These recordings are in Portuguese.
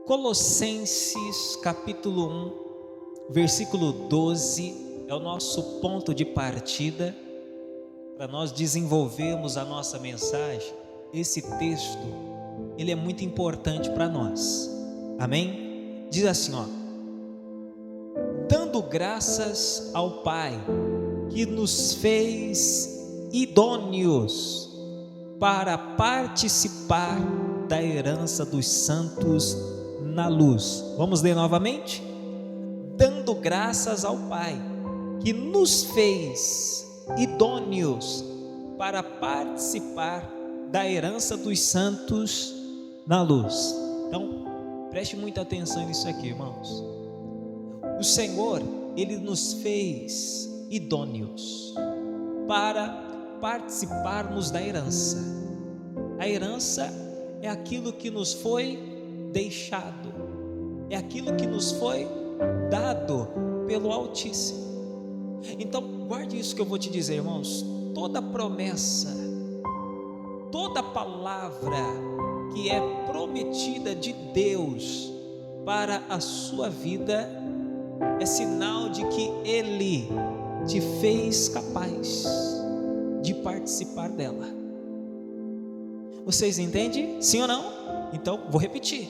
Colossenses capítulo 1, versículo 12 é o nosso ponto de partida para nós desenvolvermos a nossa mensagem. Esse texto, ele é muito importante para nós, amém? Diz assim, dando graças ao Pai, que nos fez idôneos para participar da herança dos santos na luz. Vamos ler novamente? Dando graças ao Pai, que nos fez idôneos para participar da herança dos santos na luz. Então, preste muita atenção nisso aqui, irmãos. O Senhor, Ele nos fez idôneos para participarmos da herança. A herança é aquilo que nos foi deixado, é aquilo que nos foi dado pelo Altíssimo. Então, guarde isso que eu vou te dizer, irmãos. Toda promessa, toda palavra que é prometida de Deus para a sua vida é sinal de que Ele te fez capaz de participar dela. Vocês entendem? Sim ou não? Então, vou repetir.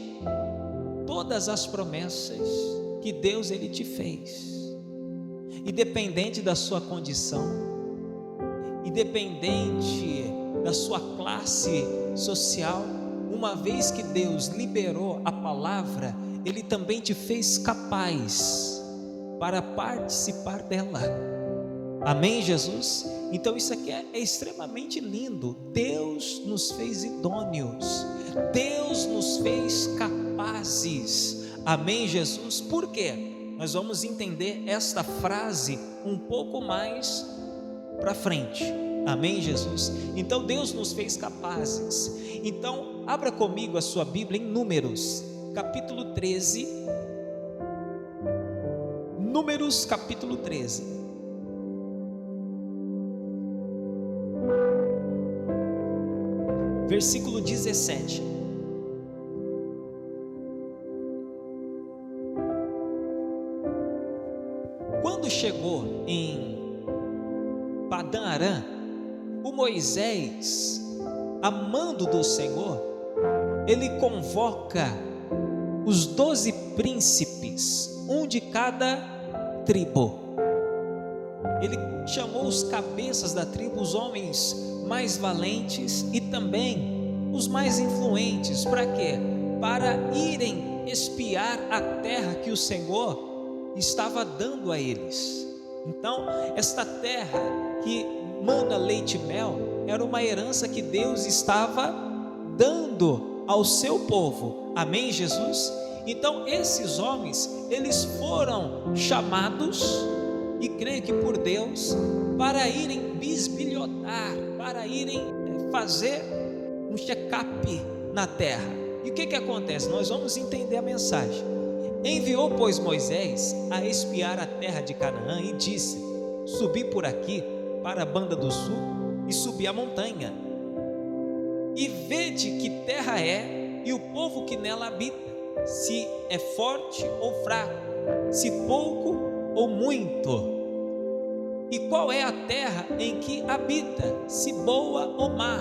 Todas as promessas que Deus Ele te fez, independente da sua condição, independente da sua classe social, uma vez que Deus liberou a palavra, Ele também te fez capaz para participar dela. Amém, Jesus? Então isso aqui é extremamente lindo. Deus nos fez idôneos, Deus nos fez capazes. Amém, Jesus? Por quê? Nós vamos entender esta frase um pouco mais para frente. Amém, Jesus? Então Deus nos fez capazes. Então abra comigo a sua Bíblia em Números capítulo 13. Números capítulo 13. Versículo 17. Quando chegou em Padã Arã, o Moisés, amando do Senhor, ele convoca os 12 príncipes, um de cada tribo. Ele chamou os cabeças da tribo, os homens mais valentes e também os mais influentes. Para quê? Para irem espiar a terra que o Senhor estava dando a eles. Então, esta terra que mana leite e mel era uma herança que Deus estava dando ao seu povo. Amém, Jesus? Então, esses homens, eles foram chamados, e creio que por Deus, para irem bisbilhotar, para irem fazer um check-up na terra. E o que acontece? Nós vamos entender a mensagem. Enviou, pois, Moisés a espiar a terra de Canaã e disse: subi por aqui para a banda do sul e subi a montanha, e vede que terra é e o povo que nela habita, se é forte ou fraco, se pouco ou muito. E qual é a terra em que habita, se boa ou má?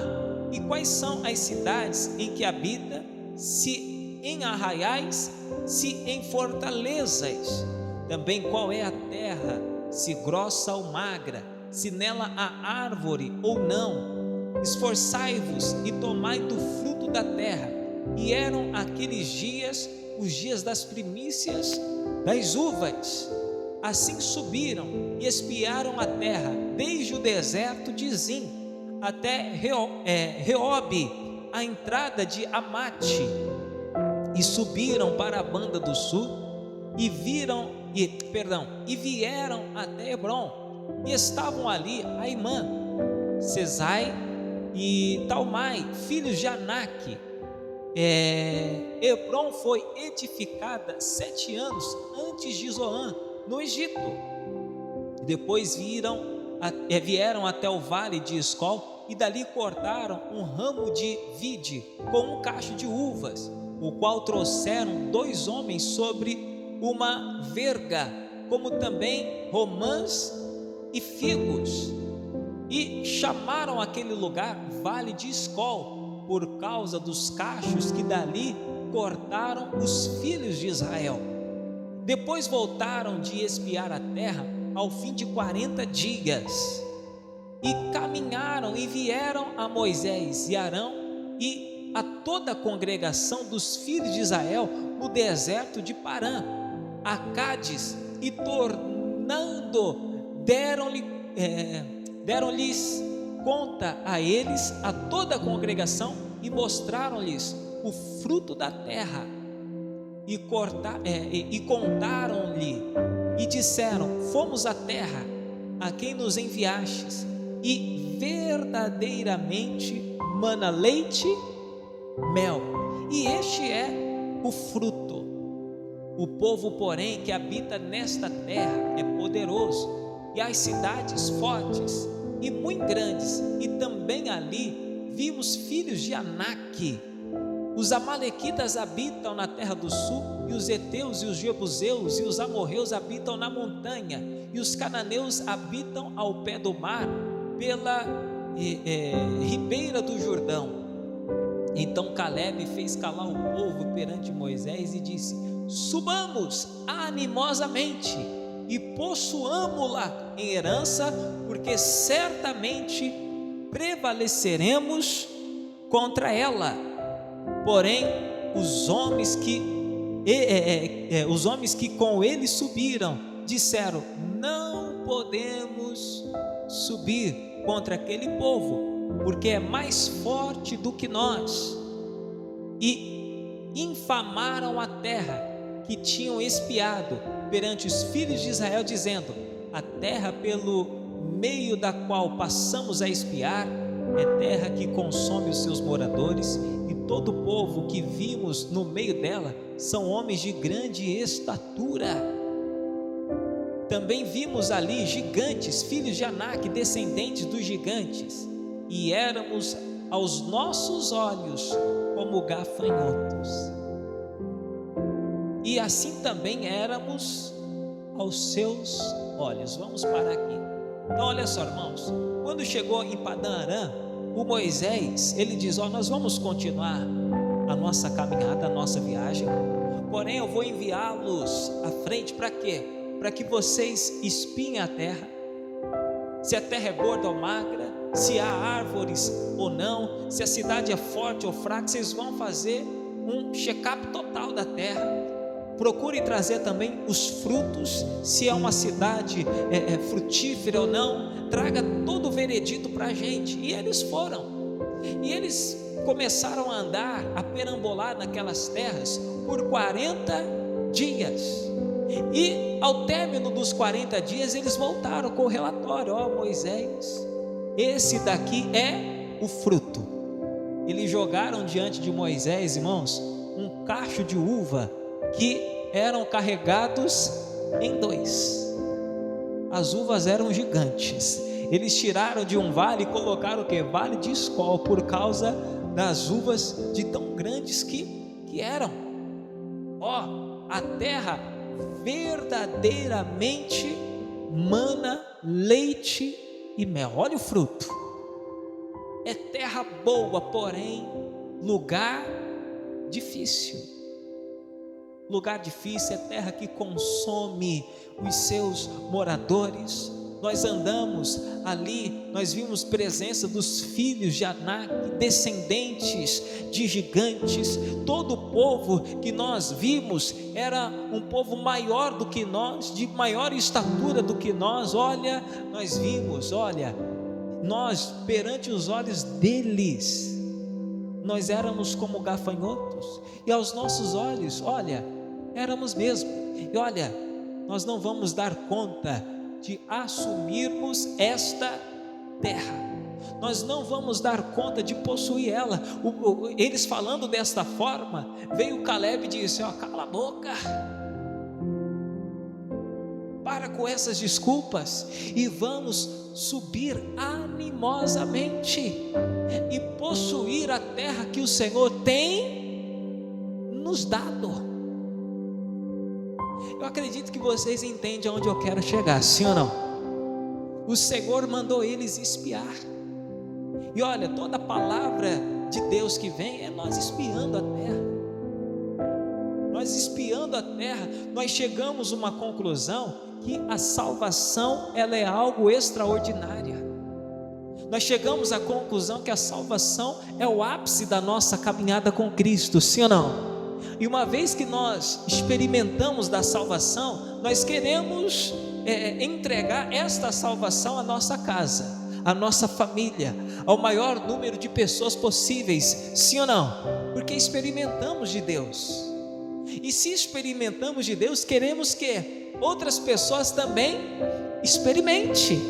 E quais são as cidades em que habita, se em arraiais, se em fortalezas? Também qual é a terra, se grossa ou magra, se nela há árvore ou não? Esforçai-vos e tomai do fruto da terra. E eram aqueles dias os dias das primícias das uvas. Assim subiram e espiaram a terra, desde o deserto de Zim até Reobe, a entrada de Amate, e subiram para a banda do sul e vieram até Hebron, e estavam ali Aimã, Sesai e Talmai, filhos de Anak. Hebron foi edificada 7 anos antes de Zoan, no Egito. Depois vieram até o vale de Escol e dali cortaram um ramo de vide com um cacho de uvas o qual trouxeram 2 homens sobre uma verga, como também romãs e figos, e chamaram aquele lugar Vale de Escol, por causa dos cachos que dali cortaram os filhos de Israel. Depois voltaram de espiar a terra ao fim de 40 dias, e caminharam e vieram a Moisés e Arão e a toda a congregação dos filhos de Israel no deserto de Parã, a Cádiz, e tornando deram-lhes conta a eles, a toda a congregação, e mostraram-lhes o fruto da terra, e contaram-lhe e disseram: fomos à terra a quem nos enviastes, e verdadeiramente mana leite, mel, e este é o fruto. O povo, porém, que habita nesta terra é poderoso, e as cidades fortes e muito grandes, e também ali vimos filhos de Anak. Os amalequitas habitam na terra do sul, e os heteus e os jebuseus e os amorreus habitam na montanha, e os cananeus habitam ao pé do mar, pela ribeira do Jordão. Então Caleb fez calar o povo perante Moisés e disse: subamos animosamente e possuamo-la em herança, porque certamente prevaleceremos contra ela. Porém os homens que com ele subiram disseram: não podemos subir contra aquele povo, porque é mais forte do que nós. E infamaram a terra que tinham espiado perante os filhos de Israel, dizendo: a terra pelo meio da qual passamos a espiar é terra que consome os seus moradores, e todo o povo que vimos no meio dela são homens de grande estatura. Também vimos ali gigantes, filhos de Anak, descendentes dos gigantes, e éramos aos nossos olhos como gafanhotos, e assim também éramos aos seus olhos. Vamos parar aqui. Então olha só, irmãos, quando chegou em Padã Arã, o Moisés, ele diz: nós vamos continuar a nossa caminhada, a nossa viagem, porém eu vou enviá-los à frente. Para quê? Para que vocês espiem a terra, se a terra é gorda ou magra, se há árvores ou não, se a cidade é forte ou fraca. Vocês vão fazer um check-up total da terra. Procure trazer também os frutos, se é uma cidade frutífera ou não. Traga todo o veredito para a gente. E eles foram, e eles começaram a andar, a perambular naquelas terras por 40 dias. E ao término dos 40 dias eles voltaram com o relatório: Moisés, esse daqui é o fruto. Eles jogaram diante de Moisés, irmãos, um cacho de uva que eram carregados em 2. As uvas eram gigantes. Eles tiraram de um vale e colocaram o que? Vale de Escol, por causa das uvas de tão grandes que eram. A terra verdadeiramente mana leite e mel. Olha o fruto. É terra boa, porém lugar difícil. Lugar difícil é terra que consome os seus moradores. Nós andamos ali, nós vimos presença dos filhos de Anak, descendentes de gigantes. Todo o povo que nós vimos era um povo maior do que nós, de maior estatura do que nós. Olha, nós vimos, nós perante os olhos deles, nós éramos como gafanhotos, e aos nossos olhos, éramos mesmo. E nós não vamos dar conta de assumirmos esta terra. Nós não vamos dar conta de possuir ela. Eles falando desta forma, veio Caleb e disse: cala a boca, para com essas desculpas e vamos subir animosamente e possuir a terra que o Senhor tem nos dado. Eu acredito que vocês entendem aonde eu quero chegar, sim ou não? O Senhor mandou eles espiar. E olha, toda palavra de Deus que vem é nós espiando a terra. Nós espiando a terra, nós chegamos a uma conclusão que a salvação ela é algo extraordinário. Nós chegamos à conclusão que a salvação é o ápice da nossa caminhada com Cristo, sim ou não? E uma vez que nós experimentamos da salvação, nós queremos entregar esta salvação à nossa casa, à nossa família, ao maior número de pessoas possíveis, sim ou não? Porque experimentamos de Deus. E se experimentamos de Deus, queremos que outras pessoas também experimentem.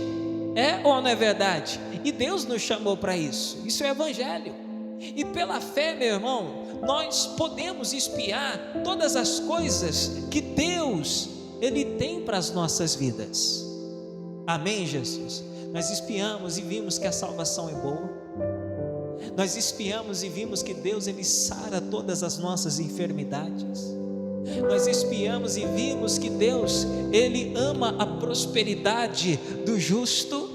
É ou não é verdade? E Deus nos chamou para isso. Isso é evangelho. E pela fé, meu irmão, nós podemos espiar todas as coisas que Deus Ele tem para as nossas vidas. Amém, Jesus? Nós espiamos e vimos que a salvação é boa. Nós espiamos e vimos que Deus Ele sara todas as nossas enfermidades. Nós espiamos e vimos que Deus Ele ama a prosperidade do justo.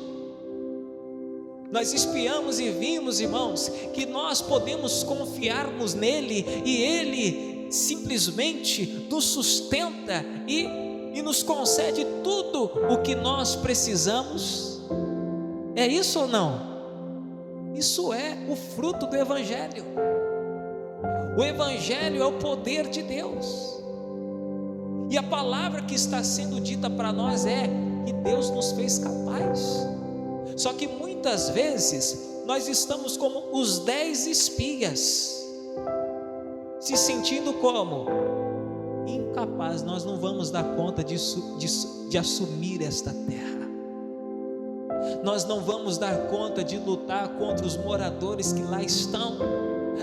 Nós espiamos e vimos, irmãos, que nós podemos confiarmos nele e ele simplesmente nos sustenta e nos concede tudo o que nós precisamos. É isso ou não? Isso é o fruto do Evangelho. O Evangelho é o poder de Deus. E a palavra que está sendo dita para nós é que Deus nos fez capaz. Só que muitas vezes nós estamos como os 10 espias, se sentindo como incapazes. Nós não vamos dar conta de assumir esta terra. Nós não vamos dar conta de lutar contra os moradores que lá estão.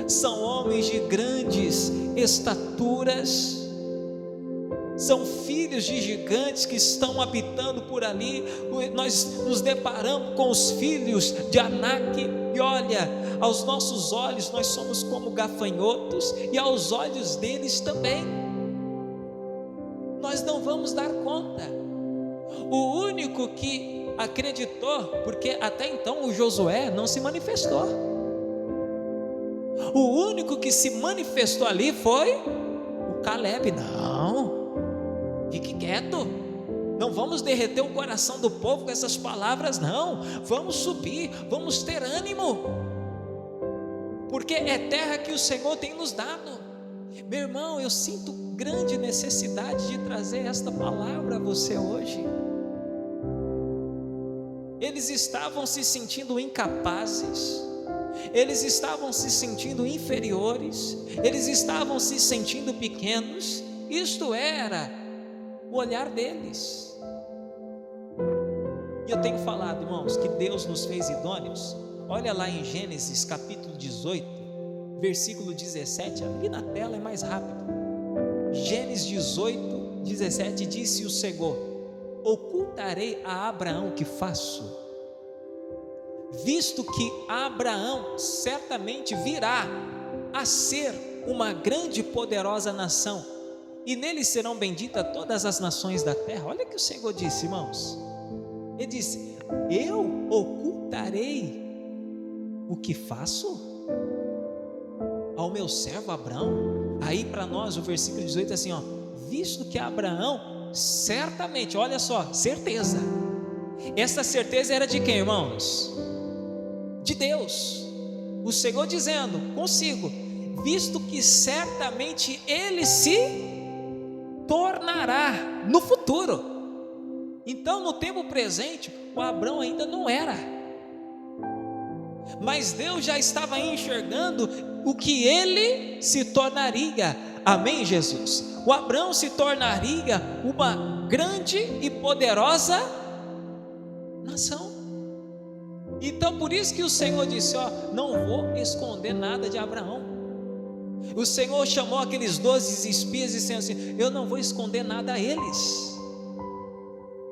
São homens de grandes estaturas. São filhos de gigantes que estão habitando por ali. Nós nos deparamos com os filhos de Anak. E olha, aos nossos olhos nós somos como gafanhotos, e aos olhos deles também. Nós não vamos dar conta. O único que acreditou, porque até então o Josué não se manifestou. O único que se manifestou ali foi o Caleb. Não, fique quieto, não vamos derreter o coração do povo com essas palavras, não. Vamos subir, vamos ter ânimo, porque é terra que o Senhor tem nos dado. Meu irmão, eu sinto grande necessidade de trazer esta palavra a você hoje. Eles estavam se sentindo incapazes, eles estavam se sentindo inferiores, eles estavam se sentindo pequenos. Isto era o olhar deles. E eu tenho falado, irmãos, que Deus nos fez idôneos. Olha lá em Gênesis capítulo 18, versículo 17, ali na tela é mais rápido. Gênesis 18, 17, disse o Senhor: ocultarei a Abraão o que faço, visto que Abraão certamente virá a ser uma grande e poderosa nação, e nele serão benditas todas as nações da terra. Olha o que o Senhor disse, irmãos. Ele disse: eu ocultarei o que faço ao meu servo Abraão. Aí para nós o versículo 18 é assim, ó: visto que Abraão certamente, olha só, certeza. Essa certeza era de quem, irmãos? De Deus. O Senhor dizendo consigo: visto que certamente ele se tornará no futuro. Então no tempo presente o Abraão ainda não era, mas Deus já estava enxergando o que ele se tornaria. Amém, Jesus? O Abraão se tornaria uma grande e poderosa nação. Então por isso que o Senhor disse, ó: não vou esconder nada de Abraão. O Senhor chamou aqueles 12 espias e disse assim: eu não vou esconder nada a eles,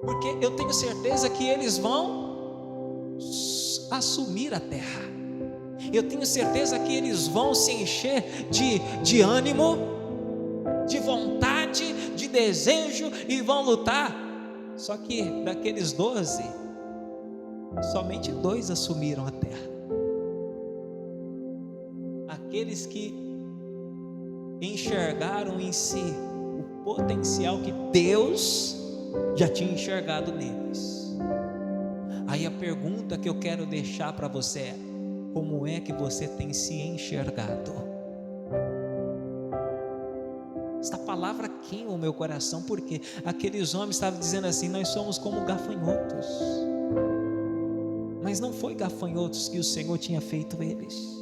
porque eu tenho certeza que eles vão assumir a terra. Eu tenho certeza que eles vão se encher de ânimo, desejo e vão lutar. Só que daqueles 12, somente 2 assumiram a terra. Aqueles que enxergaram em si o potencial que Deus já tinha enxergado neles. Aí a pergunta que eu quero deixar para você é: como é que você tem se enxergado? Esta palavra queima o meu coração, porque aqueles homens estavam dizendo assim: nós somos como gafanhotos. Mas não foi gafanhotos que o Senhor tinha feito eles.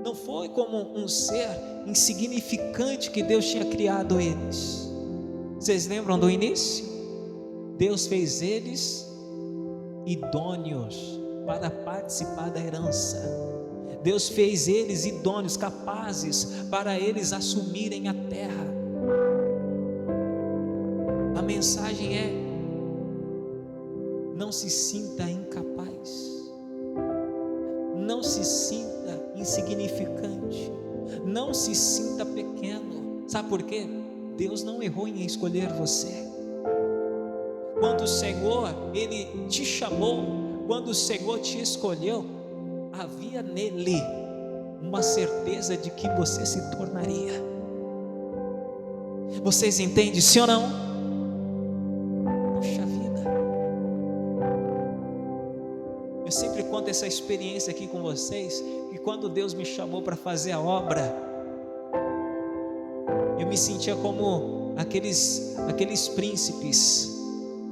Não foi como um ser insignificante que Deus tinha criado eles. Vocês lembram do início? Deus fez eles idôneos para participar da herança. Deus fez eles idôneos, capazes para eles assumirem a terra. A mensagem é: não se sinta incapaz, não se sinta insignificante, não se sinta pequeno. Sabe por quê? Deus não errou em escolher você. Quando o Senhor, Ele te chamou, quando o Senhor te escolheu, havia nele uma certeza de que você se tornaria. Vocês entendem, sim ou não? Poxa vida, eu sempre conto essa experiência aqui com vocês, que quando Deus me chamou para fazer a obra, eu me sentia como aqueles príncipes.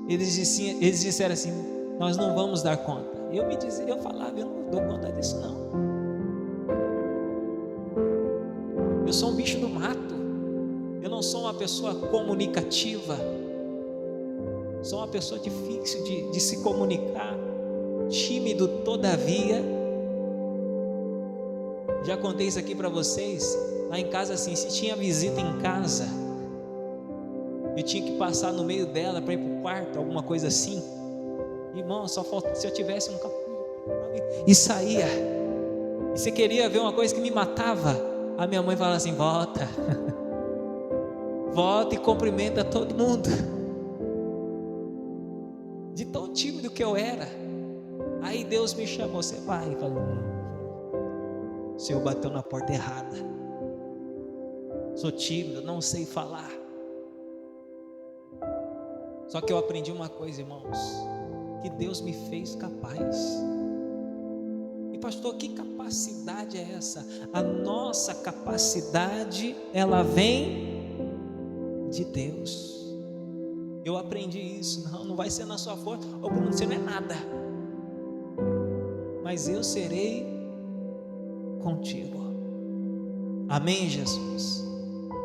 Eles disseram assim: nós não vamos dar conta. Eu falava: eu não dou conta disso não. Eu sou um bicho do mato. Eu não sou uma pessoa comunicativa. Sou uma pessoa difícil de se comunicar, tímido todavia. Já contei isso aqui para vocês. Lá em casa, assim, se tinha visita em casa, eu tinha que passar no meio dela para ir para o quarto, alguma coisa assim. Irmão, só falta se eu tivesse um capuz e saía. E você queria ver uma coisa que me matava? A minha mãe falava assim: volta, volta e cumprimenta todo mundo. De tão tímido que eu era. Aí Deus me chamou: você vai. E falou: o Senhor bateu na porta errada. Sou tímido, não sei falar. Só que eu aprendi uma coisa, irmãos, que Deus me fez capaz. E pastor, que capacidade é essa? A nossa capacidade, ela vem de Deus. Eu aprendi isso. Não vai ser na sua força. Ô Bruno, você não é nada, mas eu serei contigo. Amém, Jesus?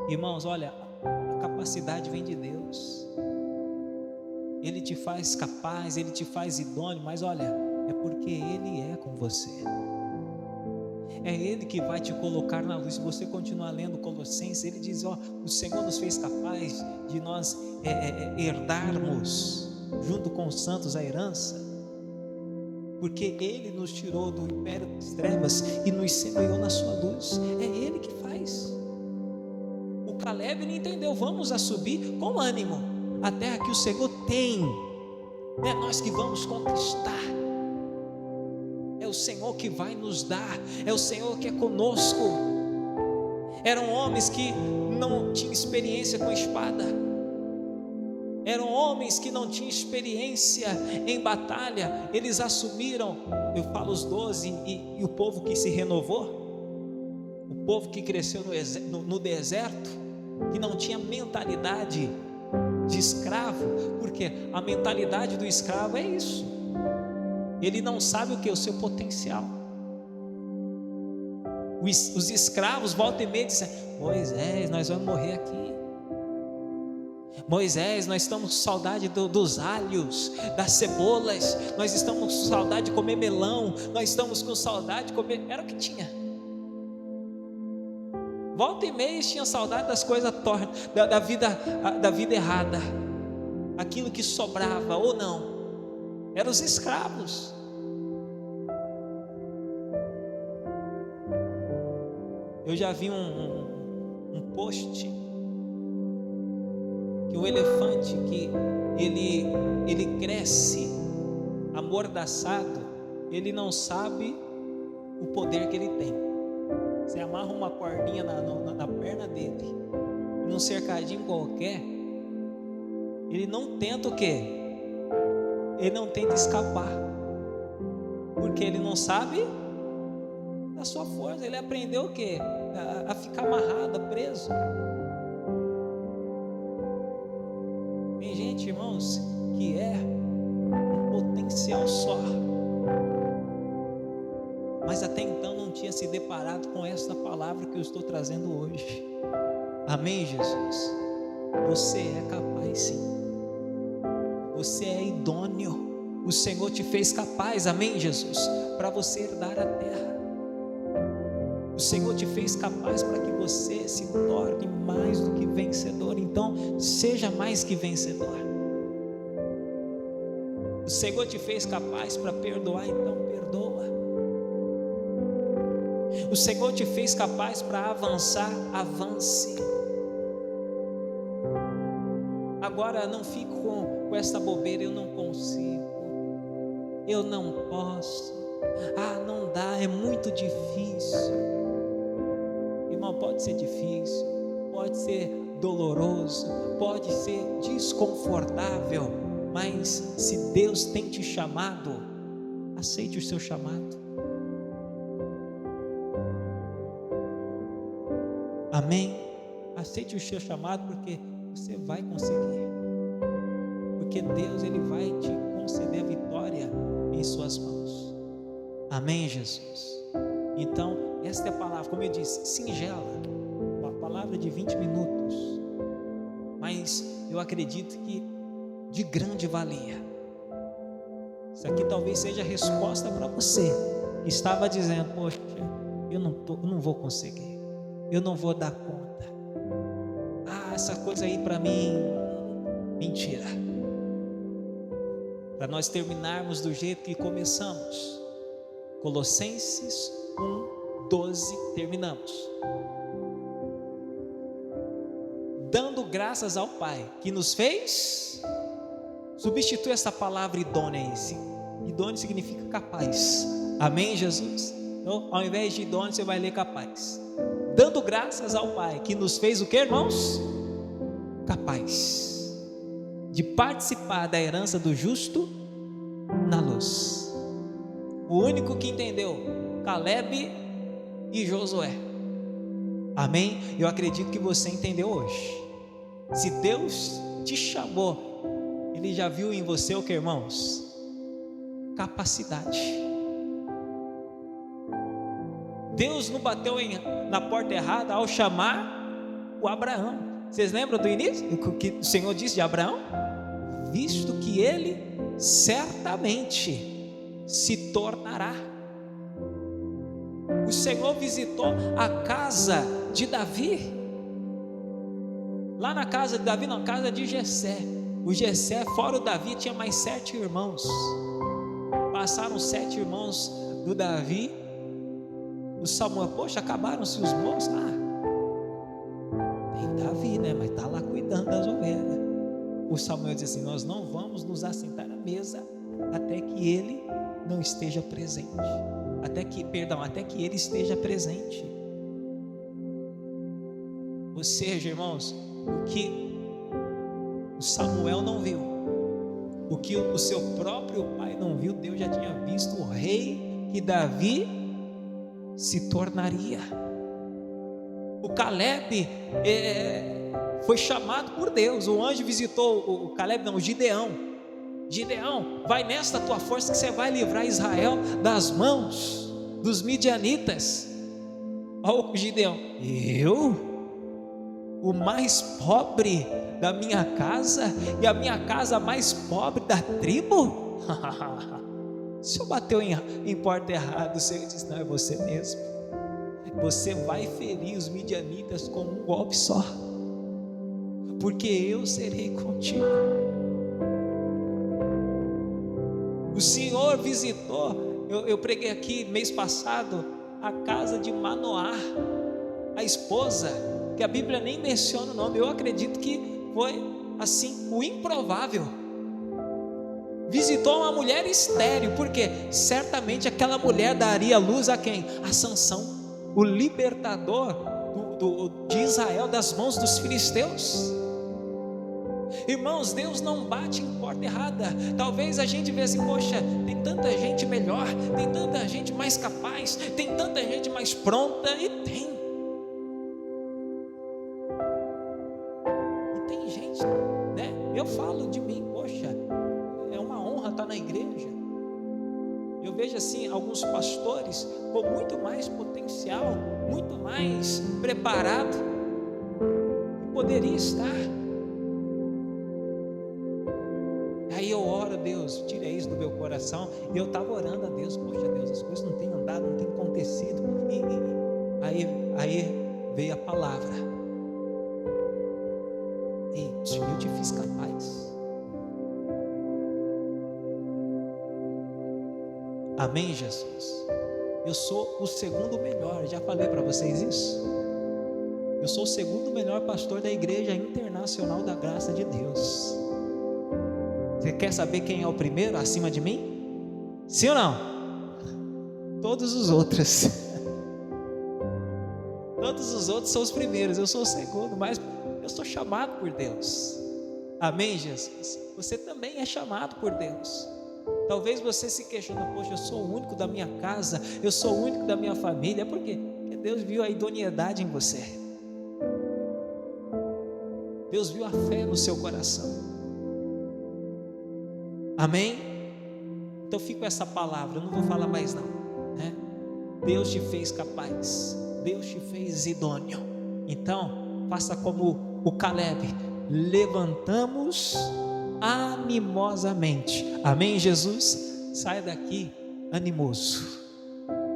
Irmãos, olha, a capacidade vem de Deus. Ele te faz capaz, Ele te faz idôneo, mas olha, é porque Ele é com você. É Ele que vai te colocar na luz. Se você continuar lendo Colossenses, ele diz: o Senhor nos fez capaz de nós herdarmos junto com os santos a herança, porque Ele nos tirou do império das trevas e nos semeou na sua luz. É Ele que faz. O Caleb não entendeu: vamos a subir com ânimo a terra que o Senhor tem, não é nós que vamos conquistar, é o Senhor que vai nos dar, é o Senhor que é conosco. Eram homens que não tinham experiência com espada, eram homens que não tinham experiência em batalha. Eles assumiram, eu falo os 12 e o povo que se renovou, o povo que cresceu no deserto, que não tinha mentalidade de escravo, porque a mentalidade do escravo é isso: ele não sabe o que é o seu potencial. Os escravos voltam e meia dizem: Moisés, nós vamos morrer aqui. Moisés, nós estamos com saudade dos alhos, das cebolas, nós estamos com saudade de comer melão, nós estamos com saudade de comer. Era o que tinha. Volta e meia tinha saudade das coisas tortas, da vida errada, aquilo que sobrava ou não. Eram os escravos. Eu já vi um post elefante que ele cresce amordaçado, ele não sabe o poder que ele tem. Você amarra uma cordinha na perna dele, num cercadinho qualquer, ele não tenta o quê? Ele não tenta escapar, porque ele não sabe da sua força. Ele aprendeu o quê? A ficar amarrado, preso. Tem gente, irmãos, que é um potencial só, mas até então não tinha se deparado com essa palavra que eu estou trazendo hoje. Amém, Jesus? Você é capaz, sim. Você é idôneo. O Senhor te fez capaz, amém, Jesus, para você herdar a terra. O Senhor te fez capaz para que você se torne mais do que vencedor. Então, seja mais que vencedor. O Senhor te fez capaz para perdoar, então perdoa. O Senhor te fez capaz para avançar, avance. Agora não fique com essa bobeira, eu não consigo, eu não posso, não dá, é muito difícil. Irmão, pode ser difícil, pode ser doloroso, pode ser desconfortável, mas se Deus tem te chamado, aceite o seu chamado. Amém? Aceite o seu chamado, porque você vai conseguir, porque Deus, Ele vai te conceder a vitória em suas mãos. Amém, Jesus? Então, esta é a palavra, como eu disse, singela, uma palavra de 20 minutos, mas eu acredito que de grande valia. Isso aqui talvez seja a resposta para você que estava dizendo: poxa, eu não vou conseguir, eu não vou dar conta. Essa coisa aí para mim, mentira. Para nós terminarmos do jeito que começamos, Colossenses 1:12, terminamos. Dando graças ao Pai que nos fez. Substitui essa palavra idônea aí. Idôneo significa capaz. Amém, Jesus? Então, ao invés de idôneo, você vai ler capaz. Dando graças ao Pai que nos fez o que, irmãos? Capaz de participar da herança do justo na luz. O único que entendeu, Caleb e Josué. Amém? Eu acredito que você entendeu hoje. Se Deus te chamou, Ele já viu em você o que, irmãos? Capacidade. Deus não bateu na porta errada ao chamar o Abraão. Vocês lembram do início? O que o Senhor disse de Abraão? Visto que ele certamente se tornará. O Senhor visitou a casa de Davi. Lá na casa de Davi, na casa de Jessé. O Jessé, fora o Davi, tinha mais 7 irmãos. Passaram 7 irmãos do Davi. O Samuel, poxa, acabaram-se os bons. Tem Davi, né? Mas está lá cuidando das ovelhas. O Samuel diz assim: nós não vamos nos assentar à mesa até que ele não esteja presente. Até que ele esteja presente. Ou seja, irmãos, o que o Samuel não viu, o que o seu próprio pai não viu, Deus já tinha visto o rei que Davi se tornaria. O Caleb foi chamado por Deus. O anjo visitou o Caleb, não, o Gideão. Gideão, vai nesta tua força que você vai livrar Israel das mãos dos midianitas. Olha o Gideão: eu, o mais pobre da minha casa, e a minha casa mais pobre da tribo? Se eu bateu em porta errada, o Senhor diz: não, é você mesmo. Você vai ferir os midianitas com um golpe só, porque eu serei contigo. O Senhor visitou, eu preguei aqui mês passado, a casa de Manoá, a esposa, que a Bíblia nem menciona o nome. Eu acredito que foi assim, o improvável. Visitou uma mulher estéril, porque certamente aquela mulher daria luz a quem? A Sansão, o libertador de Israel das mãos dos filisteus. Irmãos, Deus não bate em porta errada. Talvez a gente veja assim, poxa, tem tanta gente melhor, tem tanta gente mais capaz, tem tanta gente mais pronta, e tem gente, né? Eu falo de mim, poxa, é uma honra estar na igreja. Eu vejo assim, alguns pastores com muito mais potencial, muito mais preparado, poderia estar. Aí eu oro a Deus, tira isso do meu coração. E eu estava orando a Deus, poxa Deus, as coisas não têm andado, não têm acontecido. Aí veio a palavra: ei, eu te fiz capaz. Amém, Jesus? Eu sou o segundo melhor, já falei para vocês isso. Eu sou o segundo melhor pastor da Igreja Internacional da Graça de Deus. Você quer saber quem é o primeiro acima de mim? Sim ou não? Todos os outros. Todos os outros são os primeiros, eu sou o segundo, mas eu sou chamado por Deus. Amém, Jesus? Você também é chamado por Deus. Talvez você se questione, poxa, eu sou o único da minha casa, eu sou o único da minha família. Por quê? Porque Deus viu a idoneidade em você. Deus viu a fé no seu coração. Amém? Então fica com essa palavra, eu não vou falar mais não, né? Deus te fez capaz, Deus te fez idôneo. Então faça como o Caleb: levantamos animosamente. Amém, Jesus? Saia daqui animoso,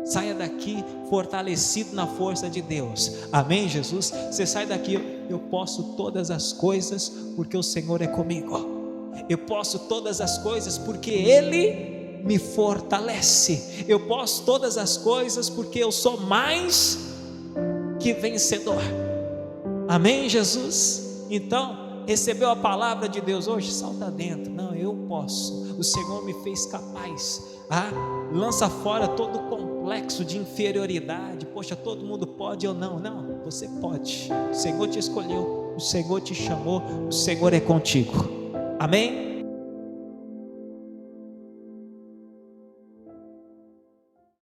saia daqui fortalecido na força de Deus. Amém, Jesus? Você sai daqui: eu posso todas as coisas porque o Senhor é comigo. Eu posso todas as coisas porque Ele me fortalece. Eu posso todas as coisas porque eu sou mais que vencedor. Amém, Jesus? Então, recebeu a palavra de Deus hoje? Salta dentro. Não, eu posso. O Senhor me fez capaz. Lança fora todo o complexo de inferioridade. Poxa, todo mundo pode, eu não. Não, você pode. O Senhor te escolheu, o Senhor te chamou, o Senhor é contigo. Amém?